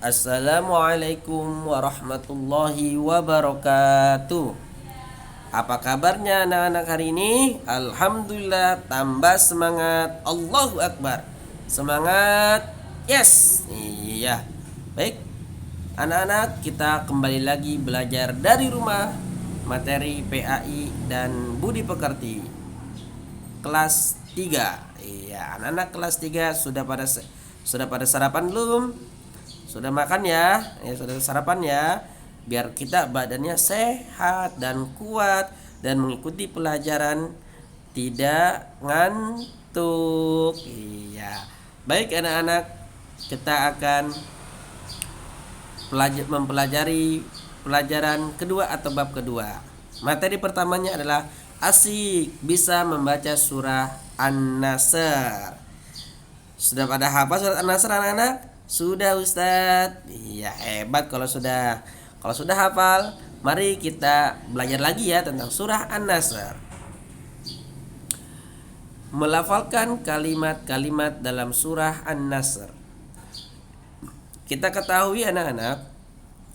Assalamualaikum warahmatullahi wabarakatuh. Apa kabarnya anak-anak hari ini? Alhamdulillah, tambah semangat. Allahu Akbar. Semangat. Yes. Iya. Baik. Anak-anak, kita kembali lagi belajar dari rumah, materi PAI dan budi pekerti. Kelas 3. Iya, anak-anak kelas 3 sudah pada sarapan belum? Sudah makan ya? Ya, sudah sarapan ya. Biar kita badannya sehat dan kuat dan mengikuti pelajaran tidak ngantuk. Iya. Baik anak-anak, kita akan mempelajari pelajaran kedua atau bab kedua. Materi pertamanya adalah asik bisa membaca surah An-Nasr. Sudah pada hafal surat An-Nasr anak-anak? Sudah Ustadz. Iya, hebat kalau sudah. Kalau sudah hafal, mari kita belajar lagi ya tentang surah An-Nasr. Melafalkan kalimat-kalimat dalam surah An-Nasr. Kita ketahui anak-anak,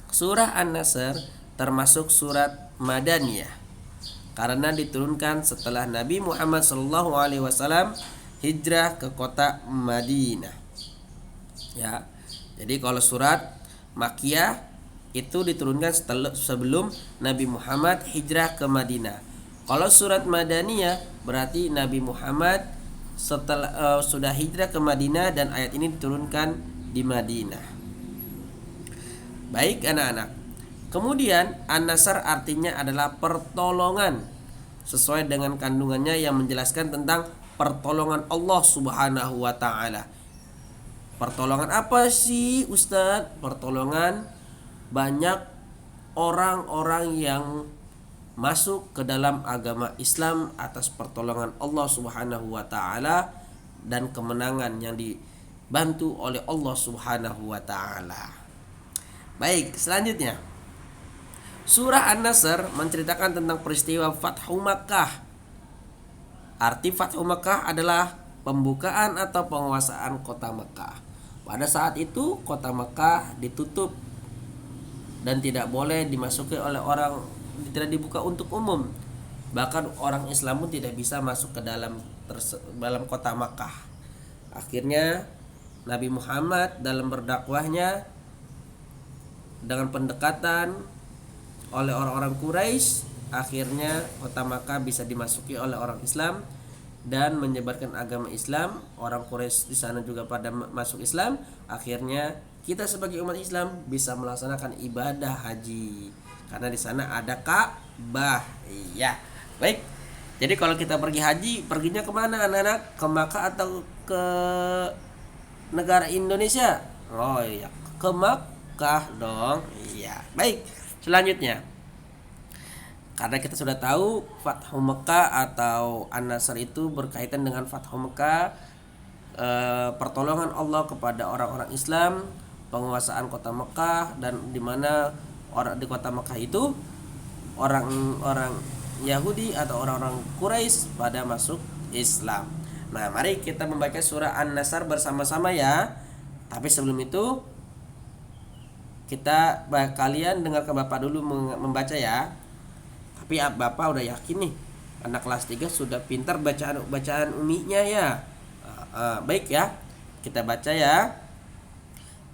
surah An-Nasr termasuk surat Madaniyah karena diturunkan setelah Nabi Muhammad SAW hijrah ke kota Madinah. Ya, jadi kalau surat Makkiyah itu diturunkan sebelum Nabi Muhammad hijrah ke Madinah. Kalau surat Madaniyah berarti Nabi Muhammad setelah sudah hijrah ke Madinah dan ayat ini diturunkan di Madinah. Baik anak-anak. Kemudian An-Nasr artinya adalah pertolongan sesuai dengan kandungannya yang menjelaskan tentang pertolongan Allah Subhanahu wa taala. Pertolongan apa sih Ustadz? Pertolongan banyak orang-orang yang masuk ke dalam agama Islam atas pertolongan Allah Subhanahu wa taala dan kemenangan yang dibantu oleh Allah Subhanahu wa taala. Baik, selanjutnya. Surah An-Nasr menceritakan tentang peristiwa Fathu Makkah. Arti Fathu Makkah adalah pembukaan atau penguasaan kota Makkah. Pada saat itu kota Makkah ditutup dan tidak boleh dimasuki oleh orang, tidak dibuka untuk umum. Bahkan orang Islam pun tidak bisa masuk ke dalam kota Makkah. Akhirnya Nabi Muhammad dalam berdakwahnya dengan pendekatan oleh orang-orang Quraisy, akhirnya kota Makkah bisa dimasuki oleh orang Islam dan menyebarkan agama Islam. Orang Quraisy di sana juga pada masuk Islam. Akhirnya kita sebagai umat Islam bisa melaksanakan ibadah haji karena di sana ada Ka'bah. Iya. Baik. Jadi kalau kita pergi haji, perginya kemana anak-anak? Ke Makkah atau ke negara Indonesia? Oh iya, ke Makkah dong. Iya. Baik. Selanjutnya, karena kita sudah tahu Fathu Mekah atau An-Nasr itu berkaitan dengan Fathu Mekah, pertolongan Allah kepada orang-orang Islam, penguasaan kota Mekah, dan di mana orang di kota Mekah itu orang-orang Yahudi atau orang-orang Quraisy pada masuk Islam. Nah, mari kita membaca surah An-Nasr bersama-sama ya. Tapi sebelum itu kalian dengarkan Bapak dulu membaca ya. Tapi Bapak udah yakin nih anak kelas 3 sudah pintar bacaan uminya ya. Baik ya. Kita baca ya.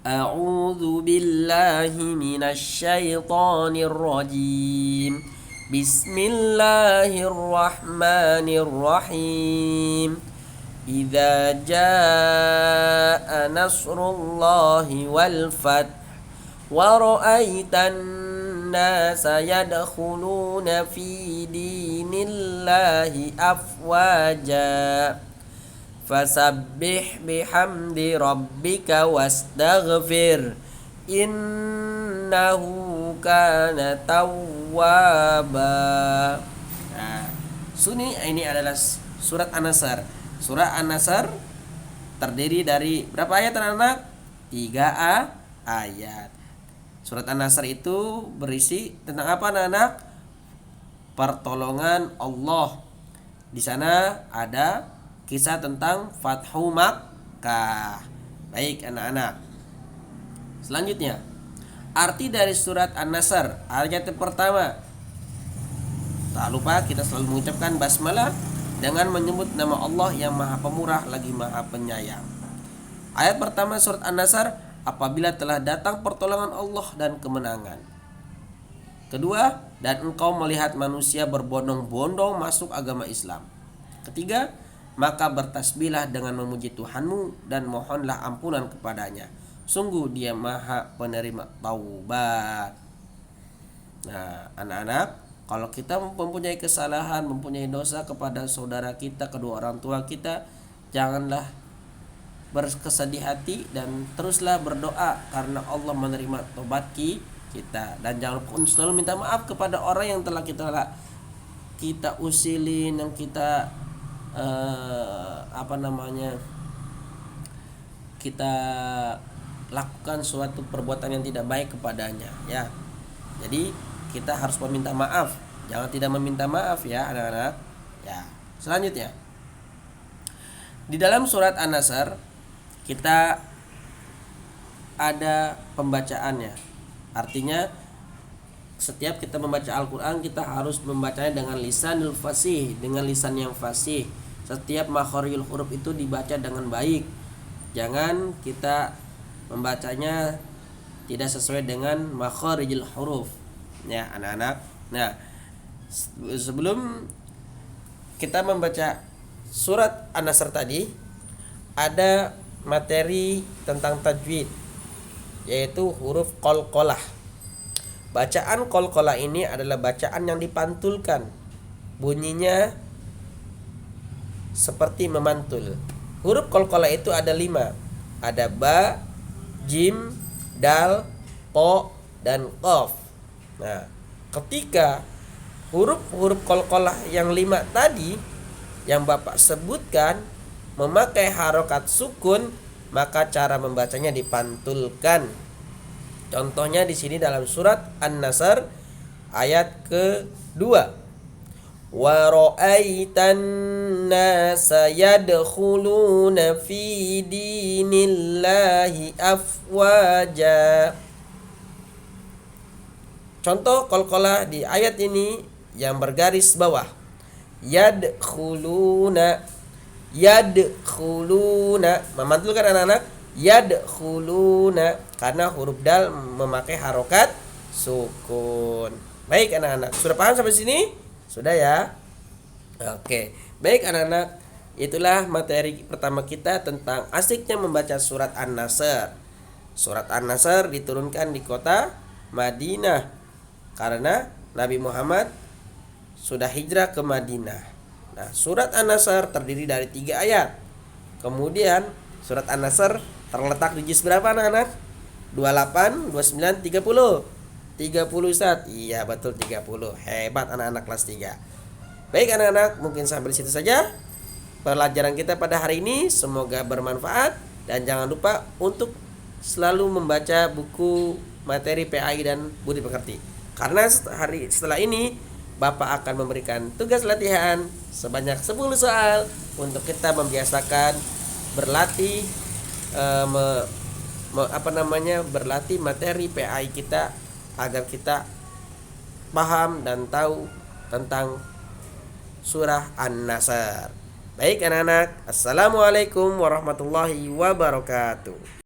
A'udzu billahi minasyaitonir rajim. Bismillahirrahmanirrahim. Idza jaa nasrullahi wal fath wa ra'aitan الناس يدخلون في دين الله أفواجا فسبح بحمد ربك واستغفر إنه كان توابا. Nah, ini adalah surat An-Nasr. Surah An-Nasr terdiri dari berapa ayat anak-anak? 3 ayat. Surat An-Nasr itu berisi tentang apa anak-anak? Pertolongan Allah. Di sana ada kisah tentang Fathu Makkah. Baik anak-anak. Selanjutnya, arti dari surat An-Nasr ayat yang pertama. Tak lupa kita selalu mengucapkan basmalah dengan menyebut nama Allah yang Maha Pemurah lagi Maha Penyayang. Ayat pertama surat An-Nasr, apabila telah datang pertolongan Allah dan kemenangan. Kedua, dan engkau melihat manusia berbondong-bondong masuk agama Islam. Ketiga, maka bertasbihlah dengan memuji Tuhanmu dan mohonlah ampunan kepadanya. Sungguh dia Maha penerima taubat. Nah, anak-anak, kalau kita mempunyai kesalahan, mempunyai dosa kepada saudara kita, kedua orang tua kita, janganlah berkesedih hati dan teruslah berdoa karena Allah menerima tobat kita. Dan jangan lupa selalu minta maaf kepada orang yang telah kita usilin, yang kita kita lakukan suatu perbuatan yang tidak baik kepadanya, ya. Jadi kita harus meminta maaf, jangan tidak meminta maaf, ya anak-anak. Ya. Selanjutnya, di dalam surat An-Nasr kita ada pembacaannya. Artinya setiap kita membaca Al-Quran, kita harus membacanya dengan lisanul fasih, dengan lisan yang fasih. Setiap makharijul huruf itu dibaca dengan baik. Jangan kita membacanya tidak sesuai dengan makharijul huruf, ya anak-anak. Nah, sebelum kita membaca surat An-Nasr tadi, ada materi tentang tajwid, yaitu huruf qalqalah. Bacaan qalqalah ini adalah bacaan yang dipantulkan, bunyinya seperti memantul. Huruf qalqalah itu ada 5. Ada ba, jim, dal, po, dan qaf. Nah, ketika huruf-huruf qalqalah yang 5 tadi yang Bapak sebutkan memakai harokat sukun, maka cara membacanya dipantulkan. Contohnya di sini dalam surat An-Nasr ayat ke-2. Wa ra'aitan nasa yadkhuluna fi dinillahi afwaja. Contoh qalqalah di ayat ini yang bergaris bawah. Yadkhuluna, memantulkan anak-anak. Yadkhuluna, karena huruf dal memakai harokat sukun. Baik anak-anak, sudah paham sampai sini? Sudah ya? Oke. Baik anak-anak, itulah materi pertama kita tentang asiknya membaca surat An-Nasr. Surat An-Nasr diturunkan di kota Madinah karena Nabi Muhammad sudah hijrah ke Madinah. Nah, surat An-Nasr terdiri dari 3 ayat. Kemudian surat An-Nasr terletak di juz berapa anak-anak? 28, 29, 30. 30 Ustaz. Iya, betul 30. Hebat anak-anak kelas 3. Baik anak-anak, mungkin sampai di situ saja pelajaran kita pada hari ini. Semoga bermanfaat dan jangan lupa untuk selalu membaca buku materi PAI dan Budi Pekerti. Karena setelah ini Bapak akan memberikan tugas latihan sebanyak 10 soal untuk kita membiasakan berlatih berlatih materi PAI kita agar kita paham dan tahu tentang surah An-Nasr. Baik anak-anak, assalamualaikum warahmatullahi wabarakatuh.